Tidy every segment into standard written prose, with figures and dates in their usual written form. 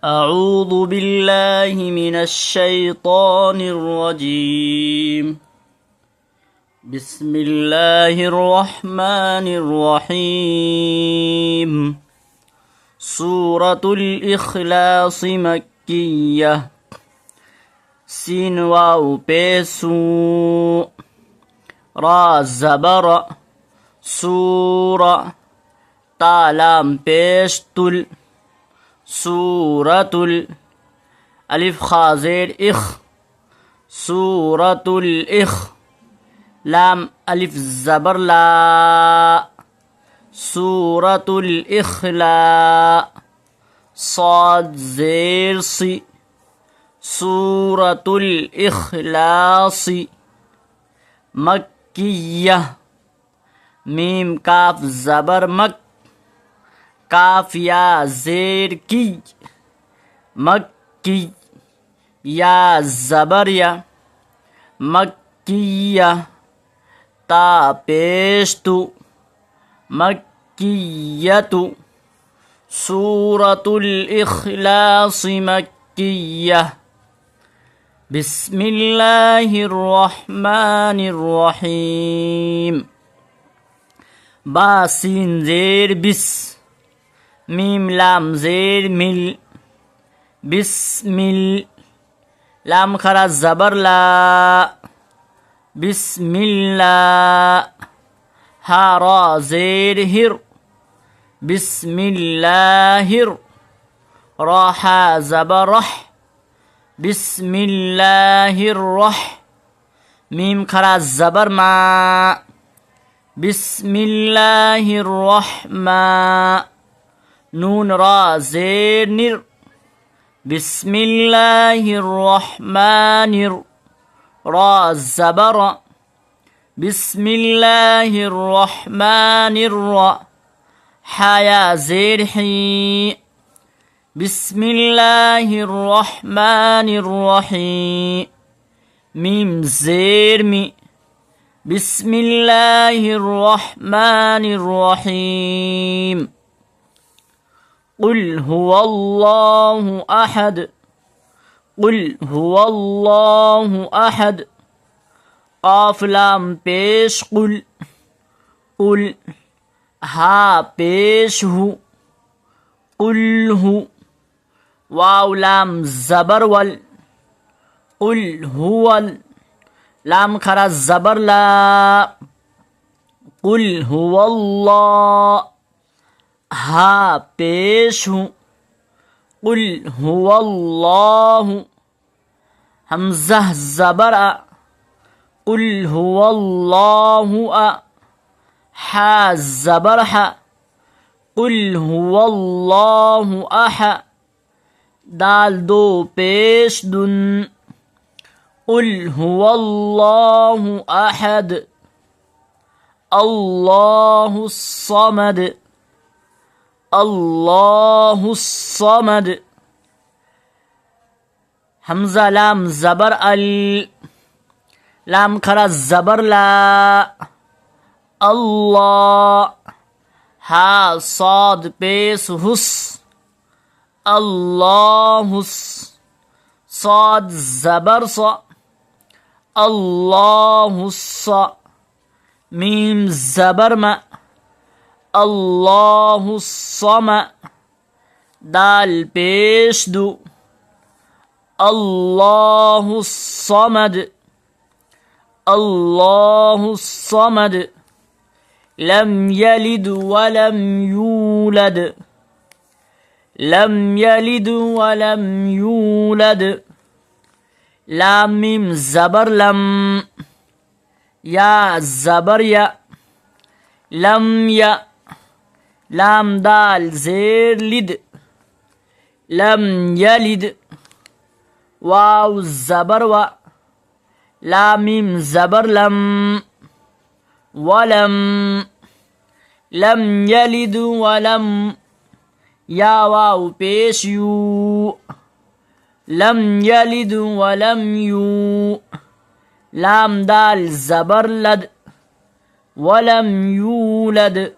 أعوذ بالله من الشيطان الرجيم. بسم الله الرحمن الرحيم. سورة الإخلاص مكية. سين واو بيسو را زبر سورة تالام بيشتل سورة الألف خازير إخ سورة الإخ لام ألف زبر لا سورة الإخلاء صاد زير صي سورة الإخلاص مكية ميم كاف زبر مك काफ या जेर की मक्की या जबर या मक्किया ता पेशतु मक्कियतु सूरतुल इखलास मक्किया बिस्मिल्लाहिर रहमानिर रहीम बा सीन जेर बिस मीम लाम जेर मिल बिस्मिल लाम खरा जबर ला बिस्मिल्ला हा रा जेर हिर बिस्मिल्लाहिर रा हा जबर रह बिस्मिल्लाहिर रह मीम खरा जबर मा बिस्मिल्लाहिर रहमा नून रा जेर निर बिस्मिल्लाहिर रहमानिर रा जबर बिस्मिल्लाहिर रहमानिर रा हाया जेर ही बिस्मिल्लाहिर रहमानिर रहीम मीम जेर मी बिस्मिल्लाहिर रहमानिर रहीम قل هو الله أحد قل هو الله أحد قاف لام پیش قل قل ها پیش هو قل هو واو لام زبر ول قل هو لام خرا زبر لا قل هو الله ها پیش ہوں قل هو اللہ حمزہ زبر قل هو اللہ حا زبر حا قل هو اللہ دال دو پیش دن قل هو اللہ احد اللہ الصمد الله الصمد حمزة لام زبر لام خرا زبر لا الله ها صاد پیس حس الله صاد زبر ص الله الص ميم زبر ما الله الصمد دال پیش دو الله الصمد الله الصمد لم يلد ولم يولد لم يلد ولم يولد لام ميم زبر لم يا زبر يا لم يا لام دال زير لد لم يلد واو زبر و لام ميم زبر لم ولم لم يلد ولم يا واو پیش يو لم يلد ولم يو لام دال زبر لد ولم يولد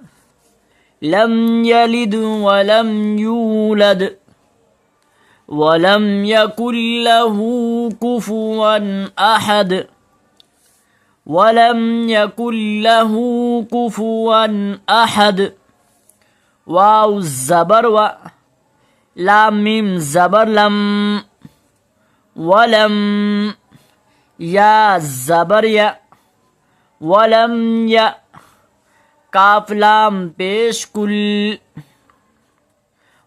لم يلد ولم يولد ولم يكن له كفوا أحد ولم يكن له كفوا أحد واو زبر و لام ميم زبر لم ولم يا زبر يا ولم يا काफ लाम पेश कुल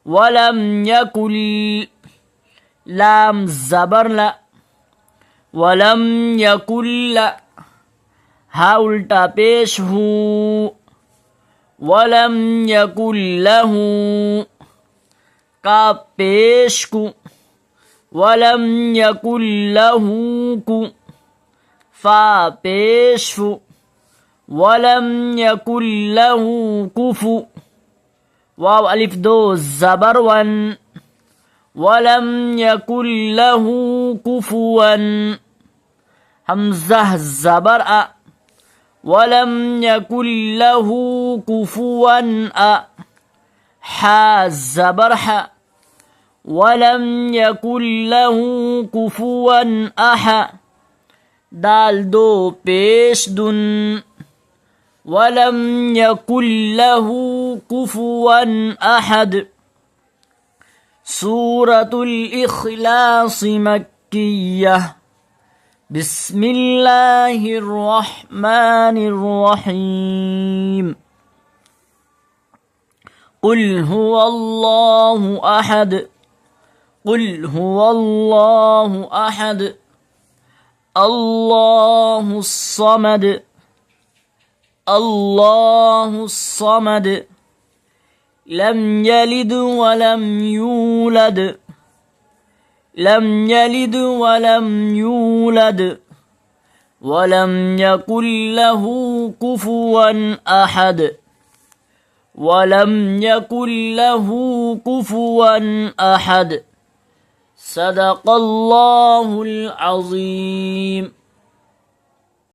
वलम यकुल लाम जबर ला वलम यकुल ला हा उल्टा पेश हु वलम यकुल लहु काफ पेश कु वलम यकुल लहु कु फा पेश फु वलम यकुल लहु कुफु वाव अलिफ दो ज़बर वन वलम यकुल लहु कुफुवन हमज़ा ज़बर अ वलम यकुल लहु कुफुवन अ हा ज़बर हा वलम यकुल लहु कुफुवन अह दाल दो पेश दुन वलम यकुल लहु कुफुवन अहद सूरतुल इखलास मक्किय्यह बिस्मिल्लाहिर रहमानिर रहीम कुल हुवल्लाहु अहद कुल हुवल्लाहु अहद अल्लाहुस समद अल्लाहुस समद लम यलिद वलम यूलद लम यलिद वलम यूलद वलम यकुल लहु कुफुवन अहद वलम यकुल लहु कुफुवन अहद सदक़ल्लाहुल अज़ीम।